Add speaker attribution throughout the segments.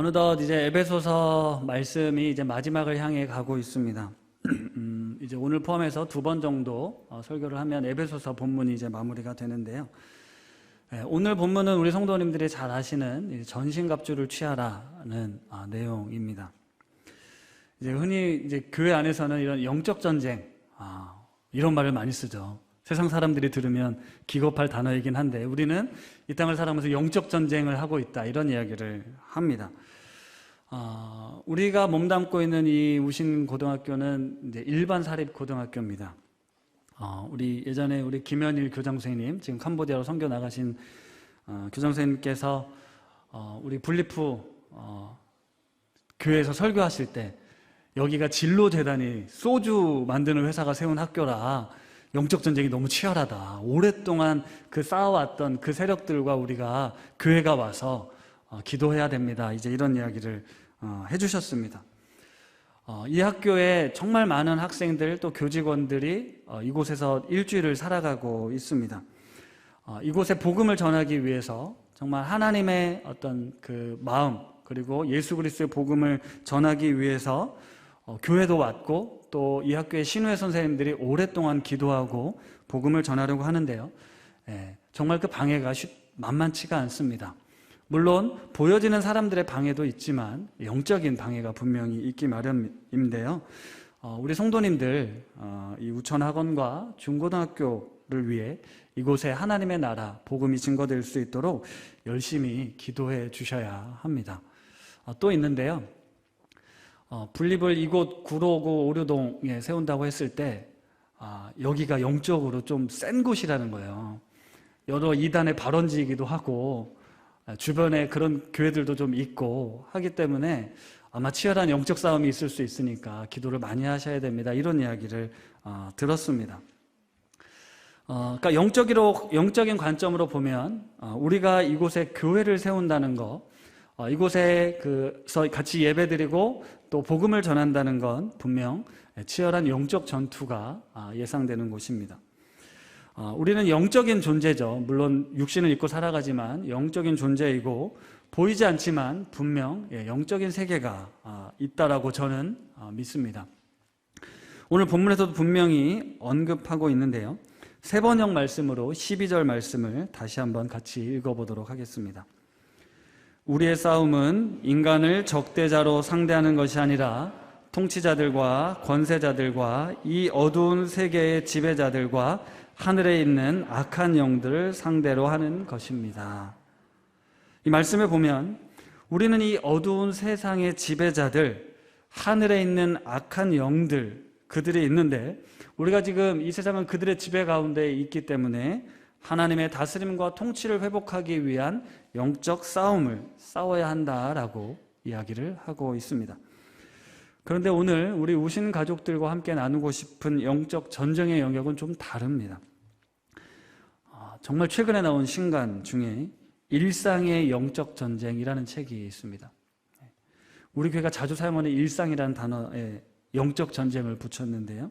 Speaker 1: 어느덧 이제 에베소서 말씀이 이제 마지막을 향해 가고 있습니다. 이제 오늘 포함해서 2번 정도 설교를 하면 에베소서 본문이 이제 마무리가 되는데요. 오늘 본문은 우리 성도님들이 잘 아시는 전신갑주를 취하라는 내용입니다. 이제 흔히 이제 교회 안에서는 이런 영적 전쟁, 이런 말을 많이 쓰죠. 세상 사람들이 들으면 기겁할 단어이긴 한데 우리는 이 땅을 살아가면서 영적 전쟁을 하고 있다, 이런 이야기를 합니다. 우리가 몸담고 있는 이 우신고등학교는 이제 일반 사립 고등학교입니다. 우리 예전에 우리 김현일 교장선생님, 지금 캄보디아로 선교 나가신 교장선생님께서 우리 분립 후 교회에서 설교하실 때 여기가 진로재단이 소주 만드는 회사가 세운 학교라 영적 전쟁이 너무 치열하다, 오랫동안 그 쌓아왔던 그 세력들과 우리가 교회가 와서 기도해야 됩니다, 이제 이런 이야기를 해주셨습니다. 이 학교에 정말 많은 학생들 또 교직원들이 이곳에서 일주일을 살아가고 있습니다. 이곳에 복음을 전하기 위해서 정말 하나님의 어떤 그 마음, 그리고 예수 그리스도의 복음을 전하기 위해서 교회도 왔고 또 이 학교의 신우회 선생님들이 오랫동안 기도하고 복음을 전하려고 하는데요. 정말 그 방해가 만만치가 않습니다. 물론 보여지는 사람들의 방해도 있지만 영적인 방해가 분명히 있기 마련인데요. 우리 성도님들 이 우천학원과 중고등학교를 위해 이곳에 하나님의 나라, 복음이 증거될 수 있도록 열심히 기도해 주셔야 합니다. 또 있는데요. 분립을 이곳 구로구 오류동에 세운다고 했을 때 여기가 영적으로 좀 센 곳이라는 거예요. 여러 이단의 발원지이기도 하고 주변에 그런 교회들도 좀 있고 하기 때문에 아마 치열한 영적 싸움이 있을 수 있으니까 기도를 많이 하셔야 됩니다, 이런 이야기를 들었습니다. 그러니까 영적인 관점으로 보면 우리가 이곳에 교회를 세운다는 거, 이곳에서 같이 예배드리고 또 복음을 전한다는 건 분명 치열한 영적 전투가 예상되는 곳입니다. 우리는 영적인 존재죠. 물론 육신을 입고 살아가지만 영적인 존재이고 보이지 않지만 분명 영적인 세계가 있다라고 저는 믿습니다. 오늘 본문에서도 분명히 언급하고 있는데요. 세 번역 말씀으로 12절 말씀을 다시 한번 같이 읽어보도록 하겠습니다. 우리의 싸움은 인간을 적대자로 상대하는 것이 아니라 통치자들과 권세자들과 이 어두운 세계의 지배자들과 하늘에 있는 악한 영들을 상대로 하는 것입니다. 이 말씀을 보면 우리는 이 어두운 세상의 지배자들, 하늘에 있는 악한 영들, 그들이 있는데 우리가 지금 이 세상은 그들의 지배 가운데 있기 때문에 하나님의 다스림과 통치를 회복하기 위한 영적 싸움을 싸워야 한다라고 이야기를 하고 있습니다. 그런데 오늘 우리 우신 가족들과 함께 나누고 싶은 영적 전쟁의 영역은 좀 다릅니다. 정말 최근에 나온 신간 중에 일상의 영적 전쟁이라는 책이 있습니다. 우리 교회가 자주 사용하는 일상이라는 단어에 영적 전쟁을 붙였는데요.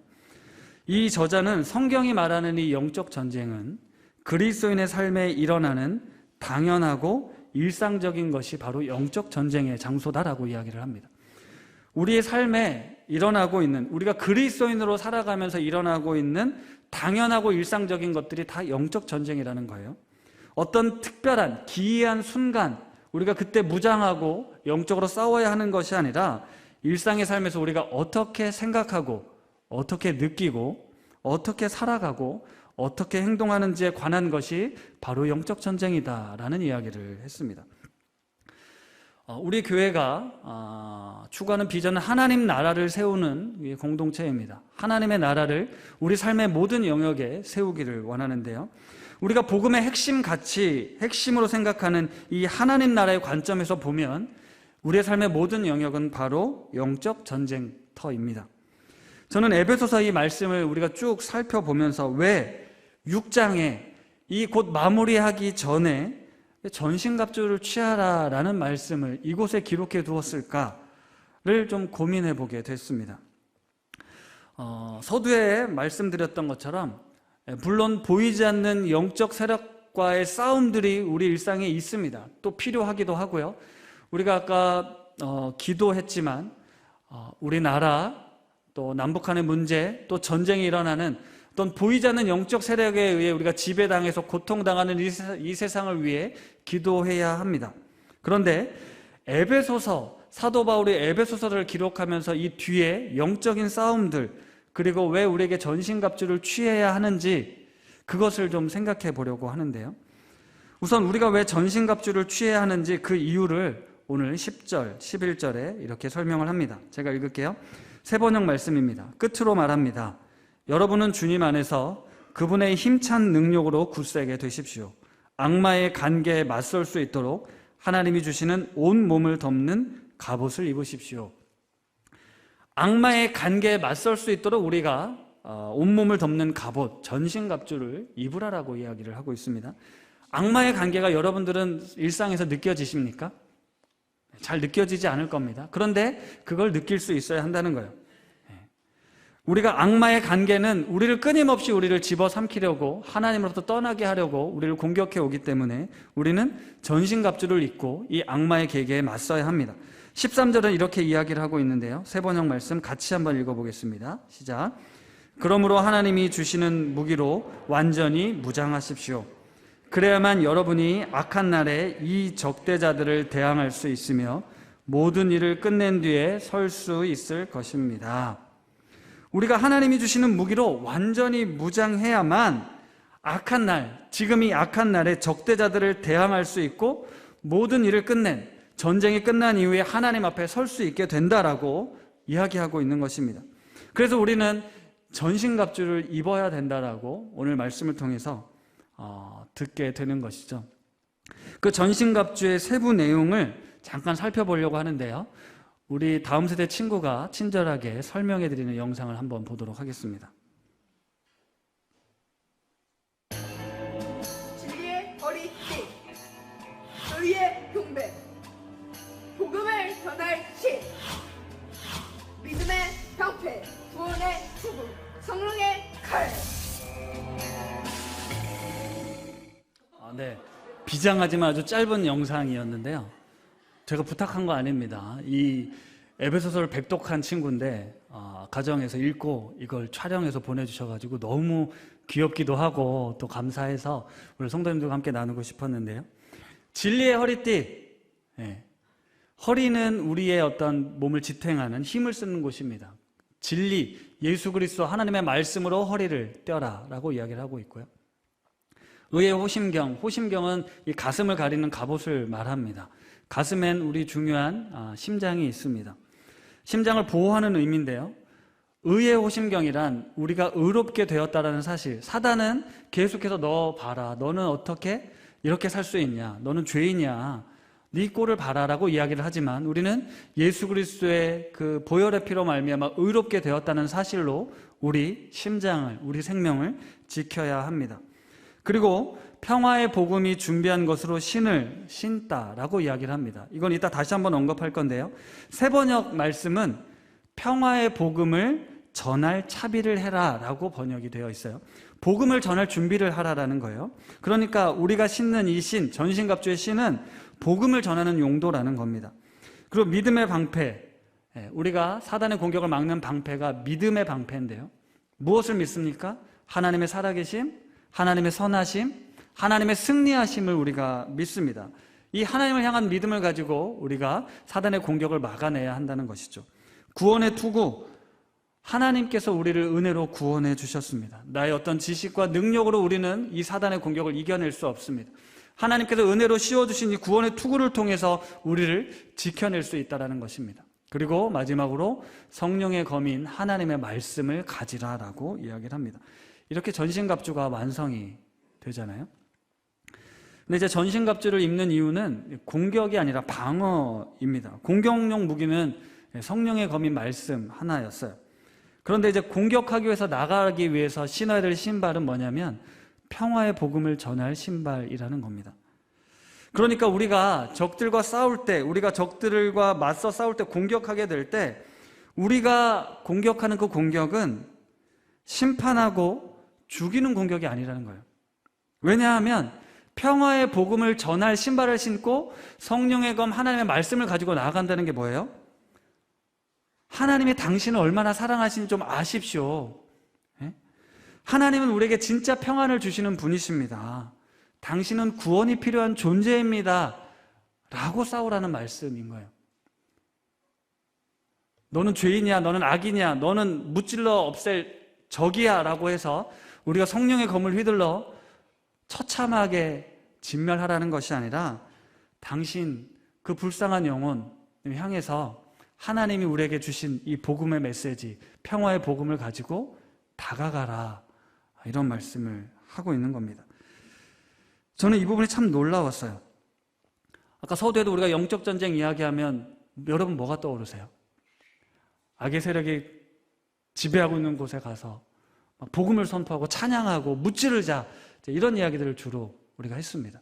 Speaker 1: 이 저자는 성경이 말하는 이 영적 전쟁은 그리스도인의 삶에 일어나는 당연하고 일상적인 것이 바로 영적 전쟁의 장소다라고 이야기를 합니다. 우리의 삶에 일어나고 있는, 우리가 그리스도인으로 살아가면서 일어나고 있는 당연하고 일상적인 것들이 다 영적 전쟁이라는 거예요. 어떤 특별한 기이한 순간 우리가 그때 무장하고 영적으로 싸워야 하는 것이 아니라 일상의 삶에서 우리가 어떻게 생각하고 어떻게 느끼고 어떻게 살아가고 어떻게 행동하는지에 관한 것이 바로 영적 전쟁이다라는 이야기를 했습니다. 우리 교회가 추구하는 비전은 하나님 나라를 세우는 공동체입니다. 하나님의 나라를 우리 삶의 모든 영역에 세우기를 원하는데요. 우리가 복음의 핵심 가치, 핵심으로 생각하는 이 하나님 나라의 관점에서 보면 우리의 삶의 모든 영역은 바로 영적 전쟁터입니다. 저는 에베소서 이 말씀을 우리가 쭉 살펴보면서 왜 6장에 이 곧 마무리하기 전에 전신갑주를 취하라라는 말씀을 이곳에 기록해 두었을까를 좀 고민해 보게 됐습니다. 서두에 말씀드렸던 것처럼 물론 보이지 않는 영적 세력과의 싸움들이 우리 일상에 있습니다. 또 필요하기도 하고요. 우리가 아까 기도했지만 우리나라 또 남북한의 문제 또 전쟁이 일어나는 어떤 보이지 않는 영적 세력에 의해 우리가 지배당해서 고통당하는 이 세상을 위해 기도해야 합니다. 그런데 에베소서, 사도 바울이 에베소서를 기록하면서 이 뒤에 영적인 싸움들, 그리고 왜 우리에게 전신갑주를 취해야 하는지 그것을 좀 생각해 보려고 하는데요. 우선 우리가 왜 전신갑주를 취해야 하는지 그 이유를 오늘 10절, 11절에 이렇게 설명을 합니다. 제가 읽을게요. 세번역 말씀입니다. 끝으로 말합니다. 여러분은 주님 안에서 그분의 힘찬 능력으로 굳세게 되십시오. 악마의 간계에 맞설 수 있도록 하나님이 주시는 온 몸을 덮는 갑옷을 입으십시오. 악마의 간계에 맞설 수 있도록 우리가 온몸을 덮는 갑옷, 전신갑주를 입으라라고 이야기를 하고 있습니다. 악마의 관계가 여러분들은 일상에서 느껴지십니까? 잘 느껴지지 않을 겁니다. 그런데 그걸 느낄 수 있어야 한다는 거예요. 우리가 악마의 관계는 우리를 끊임없이 우리를 집어삼키려고, 하나님으로부터 떠나게 하려고 우리를 공격해 오기 때문에 우리는 전신갑주를 입고 이 악마의 계계에 맞서야 합니다. 13절은 이렇게 이야기를 하고 있는데요. 세번역 말씀 같이 한번 읽어보겠습니다. 시작. 그러므로 하나님이 주시는 무기로 완전히 무장하십시오. 그래야만 여러분이 악한 날에 이 적대자들을 대항할 수 있으며 모든 일을 끝낸 뒤에 설 수 있을 것입니다. 우리가 하나님이 주시는 무기로 완전히 무장해야만 악한 날, 지금 이 악한 날에 적대자들을 대항할 수 있고 모든 일을 끝낸, 전쟁이 끝난 이후에 하나님 앞에 설 수 있게 된다라고 이야기하고 있는 것입니다. 그래서 우리는 전신갑주를 입어야 된다라고 오늘 말씀을 통해서 듣게 되는 것이죠. 그 전신갑주의 세부 내용을 잠깐 살펴보려고 하는데요. 우리 다음 세대 친구가 친절하게 설명해 드리는 영상을 한번 보도록 하겠습니다.
Speaker 2: 진리의 허리띠, 의의 경배, 복음을 전할 신, 믿음의 방패, 구원의 투구, 성령의 칼.
Speaker 1: 네, 비장하지만 아주 짧은 영상이었는데요. 제가 부탁한 거 아닙니다. 이 에베소서를 백독한 친구인데 가정에서 읽고 이걸 촬영해서 보내주셔가지고 너무 귀엽기도 하고 또 감사해서 우리 성도님들과 함께 나누고 싶었는데요. 진리의 허리띠. 네. 허리는 우리의 어떤 몸을 지탱하는 힘을 쓰는 곳입니다. 진리, 예수 그리스도 하나님의 말씀으로 허리를 떼어라 라고 이야기를 하고 있고요. 의의 호심경, 호심경은 이 가슴을 가리는 갑옷을 말합니다. 가슴엔 우리 중요한 심장이 있습니다. 심장을 보호하는 의미인데요. 의의 호심경이란 우리가 의롭게 되었다라는 사실. 사단은 계속해서 너 봐라. 너는 어떻게 이렇게 살 수 있냐. 너는 죄인이야. 네 꼴을 봐라라고 이야기를 하지만 우리는 예수 그리스도의 그 보혈의 피로 말미암아 의롭게 되었다는 사실로 우리 심장을, 우리 생명을 지켜야 합니다. 그리고 평화의 복음이 준비한 것으로 신을 신다라고 이야기를 합니다. 이건 이따 다시 한번 언급할 건데요. 세번역 말씀은 평화의 복음을 전할 차비를 해라라고 번역이 되어 있어요. 복음을 전할 준비를 하라라는 거예요. 그러니까 우리가 신는 이 신, 전신갑주의 신은 복음을 전하는 용도라는 겁니다. 그리고 믿음의 방패, 우리가 사단의 공격을 막는 방패가 믿음의 방패인데요. 무엇을 믿습니까? 하나님의 살아계심, 하나님의 선하심, 하나님의 승리하심을 우리가 믿습니다. 이 하나님을 향한 믿음을 가지고 우리가 사단의 공격을 막아내야 한다는 것이죠. 구원의 투구, 하나님께서 우리를 은혜로 구원해 주셨습니다. 나의 어떤 지식과 능력으로 우리는 이 사단의 공격을 이겨낼 수 없습니다. 하나님께서 은혜로 씌워주신 이 구원의 투구를 통해서 우리를 지켜낼 수 있다는 것입니다. 그리고 마지막으로 성령의 검인 하나님의 말씀을 가지라라고 이야기를 합니다. 이렇게 전신갑주가 완성이 되잖아요. 근데 이제 전신갑주를 입는 이유는 공격이 아니라 방어입니다. 공격용 무기는 성령의 검인 말씀 하나였어요. 그런데 이제 공격하기 위해서 나가기 위해서 신어야 될 신발은 뭐냐면 평화의 복음을 전할 신발이라는 겁니다. 그러니까 우리가 적들과 싸울 때, 우리가 적들과 맞서 싸울 때, 공격하게 될 때 우리가 공격하는 그 공격은 심판하고 죽이는 공격이 아니라는 거예요. 왜냐하면 평화의 복음을 전할 신발을 신고 성령의 검 하나님의 말씀을 가지고 나아간다는 게 뭐예요? 하나님이 당신을 얼마나 사랑하시는지 좀 아십시오. 예? 하나님은 우리에게 진짜 평안을 주시는 분이십니다. 당신은 구원이 필요한 존재입니다. 라고 싸우라는 말씀인 거예요. 너는 죄인이야, 너는 악이냐, 너는 무찔러 없앨 적이야 라고 해서 우리가 성령의 검을 휘둘러 처참하게 진멸하라는 것이 아니라 당신 그 불쌍한 영혼을 향해서 하나님이 우리에게 주신 이 복음의 메시지, 평화의 복음을 가지고 다가가라, 이런 말씀을 하고 있는 겁니다. 저는 이 부분이 참 놀라웠어요. 아까 서두에도 우리가 영적 전쟁 이야기하면 여러분 뭐가 떠오르세요? 악의 세력이 지배하고 있는 곳에 가서 복음을 선포하고 찬양하고 무찌르자, 이런 이야기들을 주로 우리가 했습니다.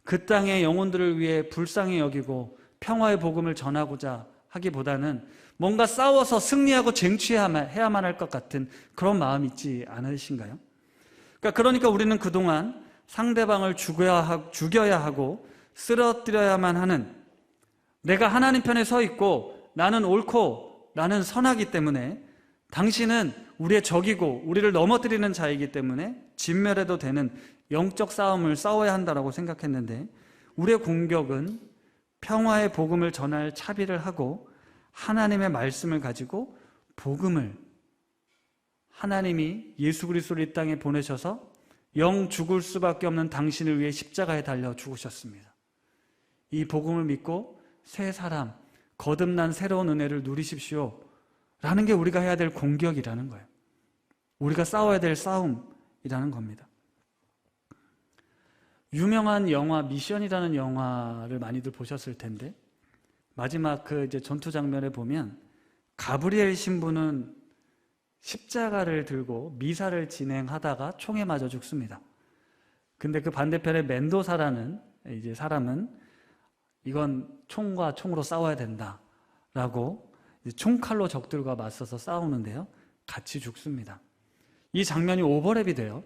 Speaker 1: 그 땅의 영혼들을 위해 불쌍히 여기고 평화의 복음을 전하고자 하기보다는 뭔가 싸워서 승리하고 쟁취해야만 할 것 같은 그런 마음이 있지 않으신가요? 그러니까 우리는 그동안 상대방을 죽여야 하고 쓰러뜨려야만 하는, 내가 하나님 편에 서 있고 나는 옳고 나는 선하기 때문에 당신은 우리의 적이고 우리를 넘어뜨리는 자이기 때문에 진멸해도 되는 영적 싸움을 싸워야 한다고 생각했는데, 우리의 공격은 평화의 복음을 전할 차비를 하고 하나님의 말씀을 가지고 복음을, 하나님이 예수 그리스도를 이 땅에 보내셔서 영 죽을 수밖에 없는 당신을 위해 십자가에 달려 죽으셨습니다. 이 복음을 믿고 새 사람, 거듭난 새로운 은혜를 누리십시오 라는 게 우리가 해야 될 공격이라는 거예요. 우리가 싸워야 될 싸움이라는 겁니다. 유명한 영화 미션이라는 영화를 많이들 보셨을 텐데, 마지막 그 이제 전투 장면에 보면 가브리엘 신부는 십자가를 들고 미사를 진행하다가 총에 맞아 죽습니다. 근데 그 반대편에 멘도사라는 이제 사람은 이건 총과 총으로 싸워야 된다라고 총칼로 적들과 맞서서 싸우는데요, 같이 죽습니다. 이 장면이 오버랩이 돼요.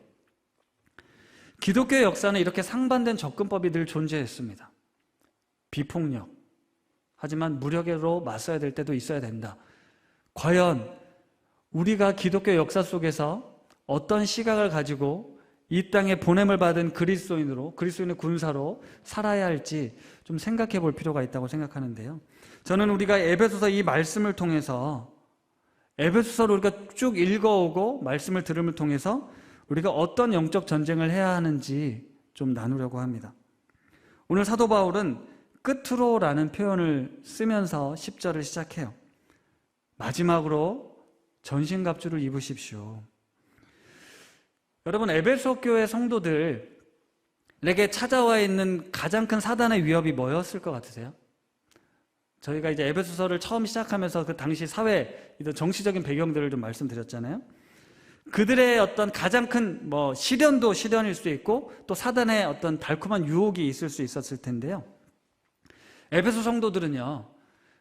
Speaker 1: 기독교의 역사는 이렇게 상반된 접근법이 늘 존재했습니다. 비폭력, 하지만 무력으로 맞서야 될 때도 있어야 된다. 과연 우리가 기독교 역사 속에서 어떤 시각을 가지고 이 땅에 보냄을 받은 그리스도인의 군사로 살아야 할지 좀 생각해 볼 필요가 있다고 생각하는데요. 저는 우리가 에베소서 이 말씀을 통해서, 에베소서를 우리가 쭉 읽어오고 말씀을 들음을 통해서 우리가 어떤 영적 전쟁을 해야 하는지 좀 나누려고 합니다. 오늘 사도 바울은 끝으로라는 표현을 쓰면서 10절을 시작해요. 마지막으로 전신갑주를 입으십시오. 여러분, 에베소 교회 성도들에게 찾아와 있는 가장 큰 사단의 위협이 뭐였을 것 같으세요? 저희가 이제 에베소서를 처음 시작하면서 그 당시 사회, 정치적인 배경들을 좀 말씀드렸잖아요. 그들의 어떤 가장 큰 시련도 시련일 수 있고 또 사단의 어떤 달콤한 유혹이 있을 수 있었을 텐데요. 에베소 성도들은요,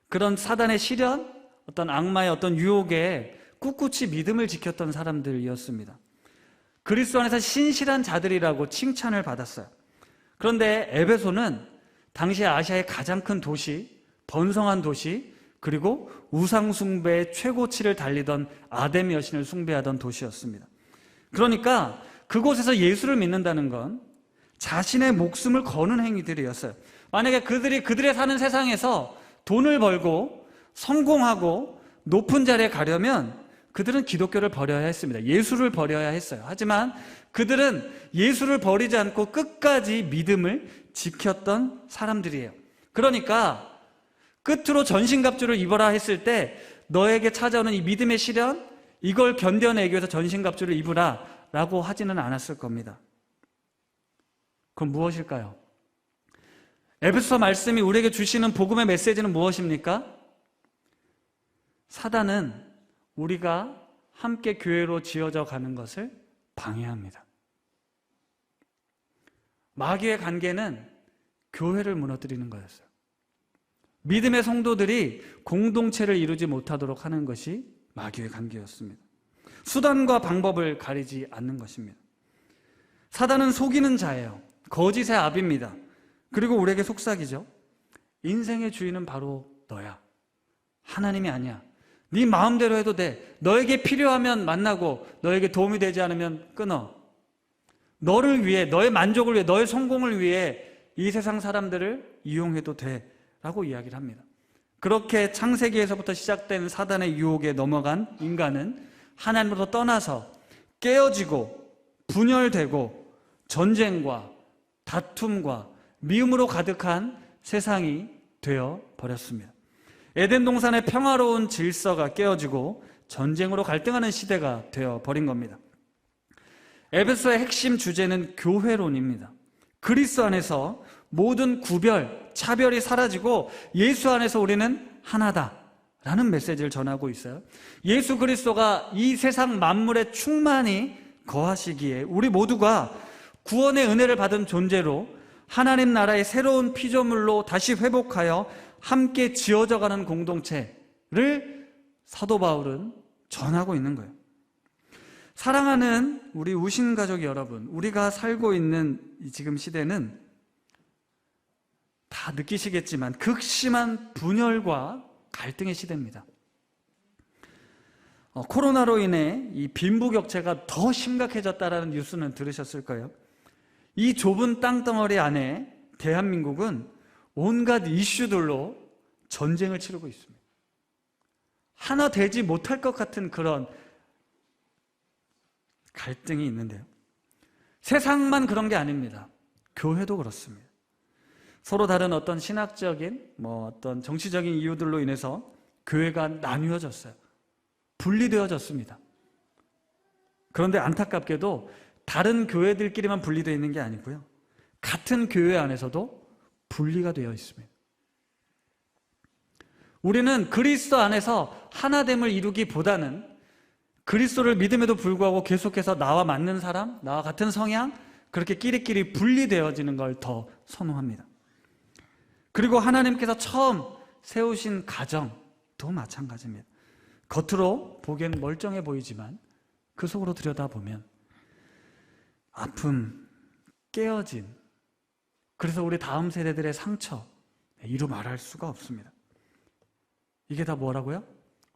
Speaker 1: 그런 사단의 시련, 어떤 악마의 어떤 유혹에 꿋꿋이 믿음을 지켰던 사람들이었습니다. 그리스도 안에서 신실한 자들이라고 칭찬을 받았어요. 그런데 에베소는 당시 아시아의 가장 큰 도시, 번성한 도시, 그리고 우상숭배의 최고치를 달리던 아데미 여신을 숭배하던 도시였습니다. 그러니까 그곳에서 예수를 믿는다는 건 자신의 목숨을 거는 행위들이었어요. 만약에 그들의 사는 세상에서 돈을 벌고 성공하고 높은 자리에 가려면 그들은 기독교를 버려야 했습니다. 예수를 버려야 했어요. 하지만 그들은 예수를 버리지 않고 끝까지 믿음을 지켰던 사람들이에요. 그러니까 끝으로 전신갑주를 입어라 했을 때 너에게 찾아오는 이 믿음의 시련, 이걸 견뎌내기 위해서 전신갑주를 입으라 라고 하지는 않았을 겁니다. 그럼 무엇일까요? 에베소서 말씀이 우리에게 주시는 복음의 메시지는 무엇입니까? 사단은 우리가 함께 교회로 지어져 가는 것을 방해합니다. 마귀의 관계는 교회를 무너뜨리는 거였어요. 믿음의 성도들이 공동체를 이루지 못하도록 하는 것이 마귀의 관계였습니다. 수단과 방법을 가리지 않는 것입니다. 사단은 속이는 자예요. 거짓의 압입니다. 그리고 우리에게 속삭이죠. 인생의 주인은 바로 너야. 하나님이 아니야. 네 마음대로 해도 돼. 너에게 필요하면 만나고 너에게 도움이 되지 않으면 끊어. 너를 위해, 너의 만족을 위해, 너의 성공을 위해 이 세상 사람들을 이용해도 돼 라고 이야기를 합니다. 그렇게 창세기에서부터 시작된 사단의 유혹에 넘어간 인간은 하나님으로부터 떠나서 깨어지고 분열되고 전쟁과 다툼과 미움으로 가득한 세상이 되어 버렸습니다. 에덴 동산의 평화로운 질서가 깨어지고 전쟁으로 갈등하는 시대가 되어 버린 겁니다. 에베소의 핵심 주제는 교회론입니다. 그리스도 안에서 모든 구별, 차별이 사라지고 예수 안에서 우리는 하나다라는 메시지를 전하고 있어요. 예수 그리스도가 이 세상 만물에 충만히 거하시기에 우리 모두가 구원의 은혜를 받은 존재로 하나님 나라의 새로운 피조물로 다시 회복하여 함께 지어져가는 공동체를 사도 바울은 전하고 있는 거예요. 사랑하는 우리 우신 가족 여러분, 우리가 살고 있는 이 지금 시대는 다 느끼시겠지만 극심한 분열과 갈등의 시대입니다. 코로나로 인해 이 빈부격차가 더 심각해졌다라는 뉴스는 들으셨을 거예요. 이 좁은 땅덩어리 안에 대한민국은 온갖 이슈들로 전쟁을 치르고 있습니다. 하나 되지 못할 것 같은 그런 갈등이 있는데요. 세상만 그런 게 아닙니다. 교회도 그렇습니다. 서로 다른 어떤 신학적인, 어떤 정치적인 이유들로 인해서 교회가 나뉘어졌어요. 분리되어졌습니다. 그런데 안타깝게도 다른 교회들끼리만 분리되어 있는 게 아니고요. 같은 교회 안에서도 분리가 되어 있습니다. 우리는 그리스도 안에서 하나됨을 이루기보다는 그리스도를 믿음에도 불구하고 계속해서 나와 맞는 사람, 나와 같은 성향, 그렇게 끼리끼리 분리되어지는 걸 더 선호합니다. 그리고 하나님께서 처음 세우신 가정도 마찬가지입니다. 겉으로 보기엔 멀쩡해 보이지만 그 속으로 들여다보면 아픔, 깨어짐, 그래서 우리 다음 세대들의 상처, 이루 말할 수가 없습니다. 이게 다 뭐라고요?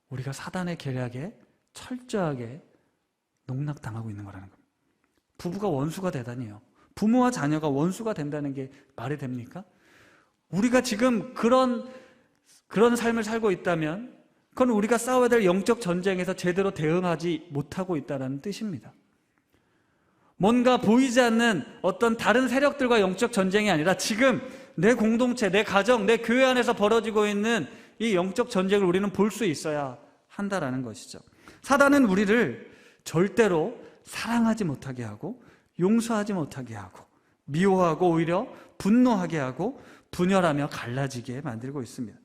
Speaker 1: 우리가 사단의 계략에 철저하게 농락당하고 있는 거라는 겁니다. 부부가 원수가 되다니요. 부모와 자녀가 원수가 된다는 게 말이 됩니까? 우리가 지금 그런 삶을 살고 있다면 그건 우리가 싸워야 될 영적 전쟁에서 제대로 대응하지 못하고 있다는 뜻입니다. 뭔가 보이지 않는 어떤 다른 세력들과 영적 전쟁이 아니라 지금 내 공동체, 내 가정, 내 교회 안에서 벌어지고 있는 이 영적 전쟁을 우리는 볼 수 있어야 한다라는 것이죠. 사단은 우리를 절대로 사랑하지 못하게 하고 용서하지 못하게 하고 미워하고 오히려 분노하게 하고 분열하며 갈라지게 만들고 있습니다.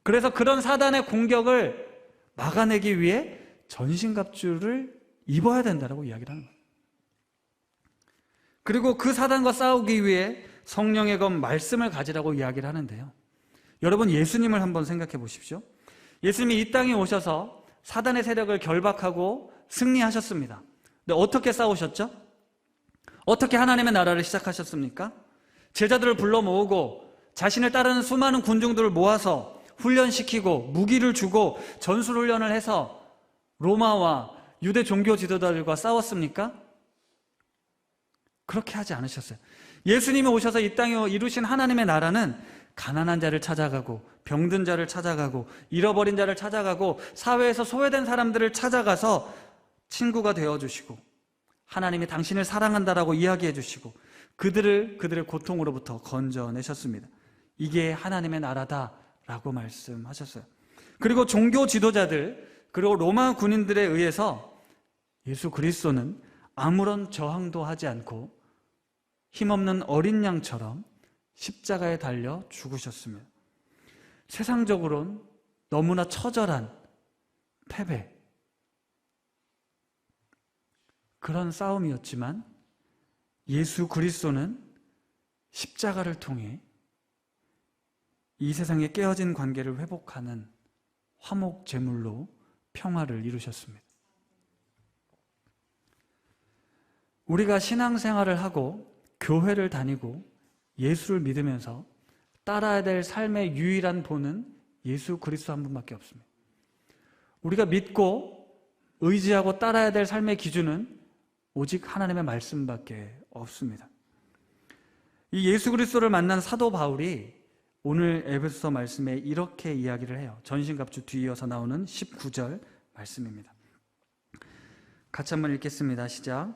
Speaker 1: 그래서 그런 사단의 공격을 막아내기 위해 전신갑주를 입어야 된다고 이야기를 하는 거예요. 그리고 그 사단과 싸우기 위해 성령의 검 말씀을 가지라고 이야기를 하는데요. 여러분, 예수님을 한번 생각해 보십시오. 예수님이 이 땅에 오셔서 사단의 세력을 결박하고 승리하셨습니다. 근데 어떻게 싸우셨죠? 어떻게 하나님의 나라를 시작하셨습니까? 제자들을 불러 모으고 자신을 따르는 수많은 군중들을 모아서 훈련시키고 무기를 주고 전술훈련을 해서 로마와 유대 종교 지도자들과 싸웠습니까? 그렇게 하지 않으셨어요. 예수님이 오셔서 이 땅에 이루신 하나님의 나라는 가난한 자를 찾아가고 병든 자를 찾아가고 잃어버린 자를 찾아가고 사회에서 소외된 사람들을 찾아가서 친구가 되어주시고 하나님이 당신을 사랑한다라고 이야기해 주시고 그들의 고통으로부터 건져내셨습니다. 이게 하나님의 나라다라고 말씀하셨어요. 그리고 종교 지도자들 그리고 로마 군인들에 의해서 예수 그리스도는 아무런 저항도 하지 않고 힘없는 어린 양처럼 십자가에 달려 죽으셨습니다. 세상적으로는 너무나 처절한 패배, 그런 싸움이었지만 예수 그리스도는 십자가를 통해 이 세상에 깨어진 관계를 회복하는 화목 제물로 평화를 이루셨습니다. 우리가 신앙생활을 하고 교회를 다니고 예수를 믿으면서 따라야 될 삶의 유일한 본은 예수 그리스도 한 분밖에 없습니다. 우리가 믿고 의지하고 따라야 될 삶의 기준은 오직 하나님의 말씀밖에 없습니다. 이 예수 그리스도를 만난 사도 바울이 오늘 에베소서 말씀에 이렇게 이야기를 해요. 전신갑주 뒤이어서 나오는 19절 말씀입니다. 같이 한번 읽겠습니다. 시작.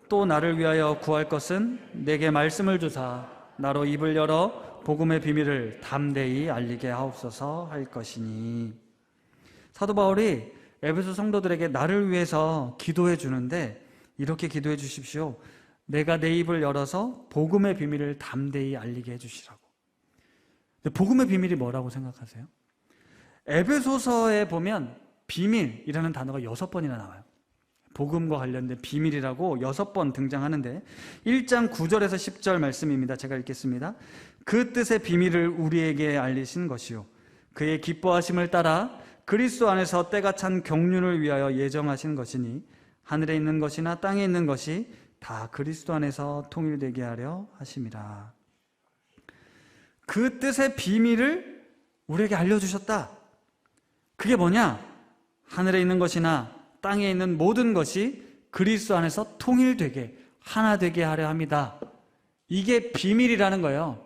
Speaker 1: 또 나를 위하여 구할 것은 내게 말씀을 주사 나로 입을 열어 복음의 비밀을 담대히 알리게 하옵소서 할 것이니. 사도 바울이 에베소 성도들에게 나를 위해서 기도해 주는데 이렇게 기도해 주십시오. 내가 내 입을 열어서 복음의 비밀을 담대히 알리게 해 주시라고. 근데 복음의 비밀이 뭐라고 생각하세요? 에베소서에 보면 비밀이라는 단어가 6번이나 나와요. 복음과 관련된 비밀이라고 6번 등장하는데 1장 9절에서 10절 말씀입니다. 제가 읽겠습니다. 그 뜻의 비밀을 우리에게 알리신 것이요 그의 기뻐하심을 따라 그리스도 안에서 때가 찬 경륜을 위하여 예정하신 것이니 하늘에 있는 것이나 땅에 있는 것이 다 그리스도 안에서 통일되게 하려 하심이라. 그 뜻의 비밀을 우리에게 알려주셨다. 그게 뭐냐? 하늘에 있는 것이나 땅에 있는 모든 것이 그리스도 안에서 통일되게 하나 되게 하려 합니다. 이게 비밀이라는 거예요.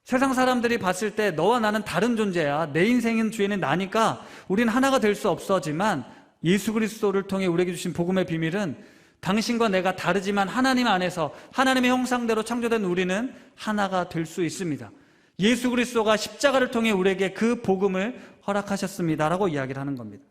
Speaker 1: 세상 사람들이 봤을 때 너와 나는 다른 존재야. 내 인생은 주인은 나니까 우리는 하나가 될 수 없어지만 예수 그리스도를 통해 우리에게 주신 복음의 비밀은 당신과 내가 다르지만 하나님 안에서 하나님의 형상대로 창조된 우리는 하나가 될 수 있습니다. 예수 그리스도가 십자가를 통해 우리에게 그 복음을 허락하셨습니다라고 이야기를 하는 겁니다.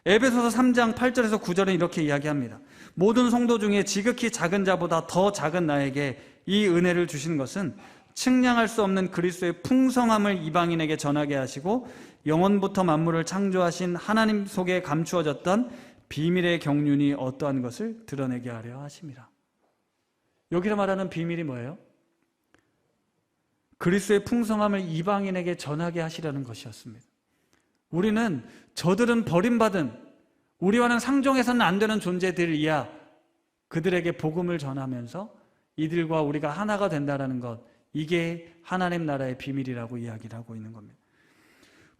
Speaker 1: 에베소서 3장 8절에서 9절은 이렇게 이야기합니다. 모든 성도 중에 지극히 작은 자보다 더 작은 나에게 이 은혜를 주신 것은 측량할 수 없는 그리스도의 풍성함을 이방인에게 전하게 하시고 영원부터 만물을 창조하신 하나님 속에 감추어졌던 비밀의 경륜이 어떠한 것을 드러내게 하려 하심이라. 여기서 말하는 비밀이 뭐예요? 그리스도의 풍성함을 이방인에게 전하게 하시려는 것이었습니다. 우리는 저들은 버림받은 우리와는 상종해서는 안 되는 존재들이야 그들에게 복음을 전하면서 이들과 우리가 하나가 된다는 것, 이게 하나님 나라의 비밀이라고 이야기를 하고 있는 겁니다.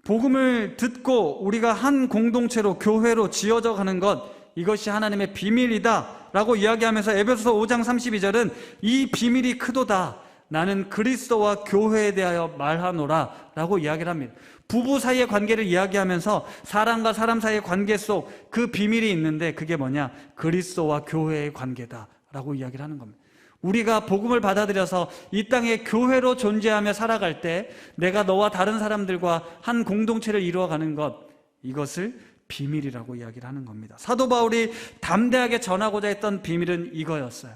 Speaker 1: 복음을 듣고 우리가 한 공동체로 교회로 지어져 가는 것, 이것이 하나님의 비밀이다 라고 이야기하면서 에베소서 5장 32절은 이 비밀이 크도다 나는 그리스도와 교회에 대하여 말하노라 라고 이야기를 합니다. 부부 사이의 관계를 이야기하면서 사람과 사람 사이의 관계 속 그 비밀이 있는데 그게 뭐냐? 그리스도와 교회의 관계다 라고 이야기를 하는 겁니다. 우리가 복음을 받아들여서 이 땅에 교회로 존재하며 살아갈 때 내가 너와 다른 사람들과 한 공동체를 이루어가는 것, 이것을 비밀이라고 이야기를 하는 겁니다. 사도 바울이 담대하게 전하고자 했던 비밀은 이거였어요.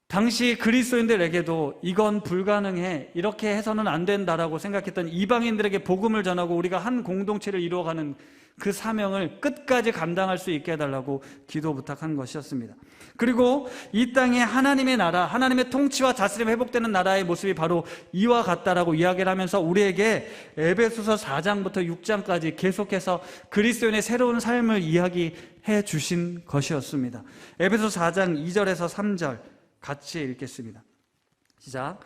Speaker 1: 당시 그리스도인들에게도 이건 불가능해, 이렇게 해서는 안 된다라고 생각했던 이방인들에게 복음을 전하고 우리가 한 공동체를 이루어가는 그 사명을 끝까지 감당할 수 있게 해달라고 기도 부탁한 것이었습니다. 그리고 이 땅에 하나님의 나라, 하나님의 통치와 다스림이 회복되는 나라의 모습이 바로 이와 같다라고 이야기를 하면서 우리에게 에베소서 4장부터 6장까지 계속해서 그리스도인의 새로운 삶을 이야기해 주신 것이었습니다. 에베소서 4장 2절에서 3절 같이 읽겠습니다. 시작.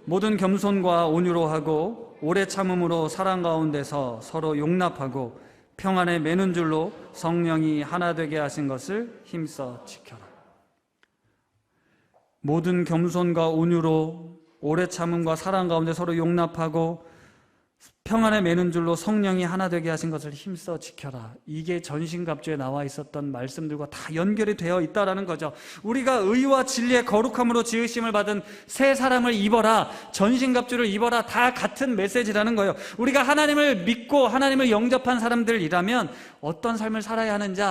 Speaker 1: 모든 겸손과 온유로 하고 오래 참음으로 사랑 가운데서 서로 용납하고 평안에 매는 줄로 성령이 하나 되게 하신 것을 힘써 지켜라. 모든 겸손과 온유로 오래 참음과 사랑 가운데 서로 용납하고 평안에 매는 줄로 성령이 하나 되게 하신 것을 힘써 지켜라. 이게 전신갑주에 나와 있었던 말씀들과 다 연결이 되어 있다라는 거죠. 우리가 의와 진리의 거룩함으로 지으심을 받은 새 사람을 입어라, 전신갑주를 입어라, 다 같은 메시지라는 거예요. 우리가 하나님을 믿고 하나님을 영접한 사람들이라면 어떤 삶을 살아야 하는지,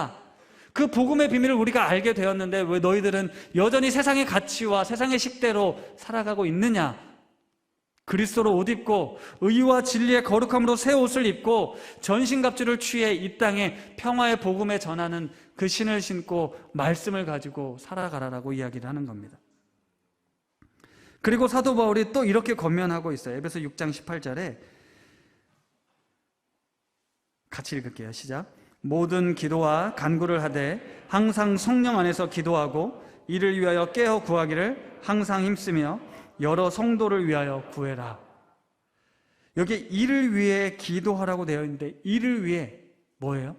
Speaker 1: 그 복음의 비밀을 우리가 알게 되었는데 왜 너희들은 여전히 세상의 가치와 세상의 식대로 살아가고 있느냐? 그리스도로 옷 입고 의와 진리의 거룩함으로 새 옷을 입고 전신갑주를 취해 이 땅에 평화의 복음에 전하는 그 신을 신고 말씀을 가지고 살아가라라고 이야기를 하는 겁니다. 그리고 사도 바울이 또 이렇게 권면하고 있어요. 에베소 6장 18절에 같이 읽을게요. 시작. 모든 기도와 간구를 하되 항상 성령 안에서 기도하고 이를 위하여 깨어 구하기를 항상 힘쓰며 여러 성도를 위하여 구해라. 여기 이를 위해 기도하라고 되어 있는데 이를 위해 뭐예요?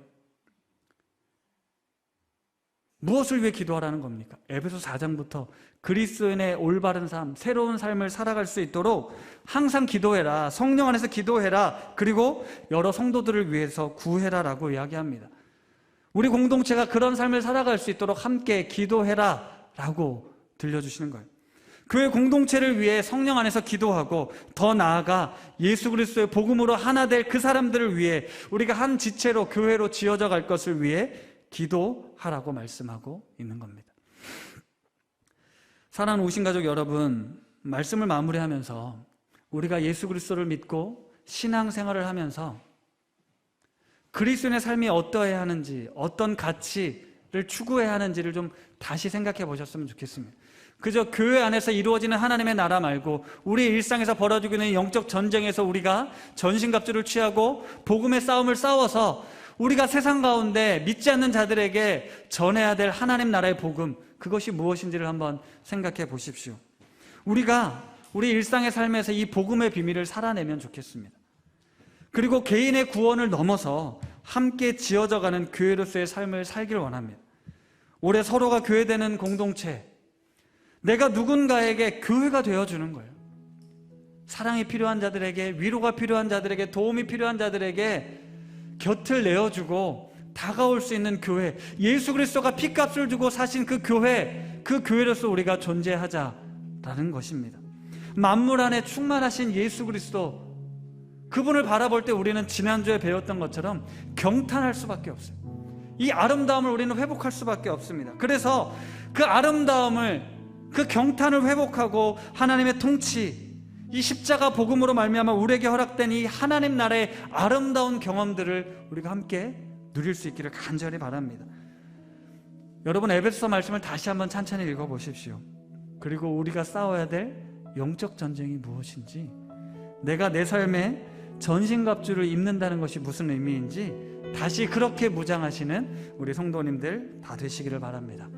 Speaker 1: 무엇을 위해 기도하라는 겁니까? 에베소 4장부터 그리스도인의 올바른 삶, 새로운 삶을 살아갈 수 있도록 항상 기도해라. 성령 안에서 기도해라. 그리고 여러 성도들을 위해서 구해라라고 이야기합니다. 우리 공동체가 그런 삶을 살아갈 수 있도록 함께 기도해라 라고 들려주시는 거예요. 교회 공동체를 위해 성령 안에서 기도하고 더 나아가 예수 그리스도의 복음으로 하나 될 그 사람들을 위해 우리가 한 지체로 교회로 지어져 갈 것을 위해 기도하라고 말씀하고 있는 겁니다. 사랑하는 오신 가족 여러분, 말씀을 마무리하면서 우리가 예수 그리스도를 믿고 신앙생활을 하면서 그리스도인의 삶이 어떠해야 하는지, 어떤 가치를 추구해야 하는지를 좀 다시 생각해 보셨으면 좋겠습니다. 그저 교회 안에서 이루어지는 하나님의 나라 말고 우리 일상에서 벌어지고 있는 영적 전쟁에서 우리가 전신갑주를 취하고 복음의 싸움을 싸워서 우리가 세상 가운데 믿지 않는 자들에게 전해야 될 하나님 나라의 복음, 그것이 무엇인지를 한번 생각해 보십시오. 우리가 우리 일상의 삶에서 이 복음의 비밀을 살아내면 좋겠습니다. 그리고 개인의 구원을 넘어서 함께 지어져가는 교회로서의 삶을 살길 원합니다. 올해 서로가 교회되는 공동체, 내가 누군가에게 교회가 되어주는 거예요. 사랑이 필요한 자들에게, 위로가 필요한 자들에게, 도움이 필요한 자들에게 곁을 내어주고 다가올 수 있는 교회, 예수 그리스도가 피값을 주고 사신 그 교회, 그 교회로서 우리가 존재하자라는 것입니다. 만물 안에 충만하신 예수 그리스도, 그분을 바라볼 때 우리는 지난주에 배웠던 것처럼 경탄할 수밖에 없어요. 이 아름다움을 우리는 회복할 수밖에 없습니다. 그래서 그 아름다움을, 그 경탄을 회복하고 하나님의 통치, 이 십자가 복음으로 말미암아 우리에게 허락된 이 하나님 나라의 아름다운 경험들을 우리가 함께 누릴 수 있기를 간절히 바랍니다. 여러분, 에베소서 말씀을 다시 한번 찬찬히 읽어보십시오. 그리고 우리가 싸워야 될 영적 전쟁이 무엇인지, 내가 내 삶에 전신갑주를 입는다는 것이 무슨 의미인지 다시 그렇게 무장하시는 우리 성도님들 다 되시기를 바랍니다.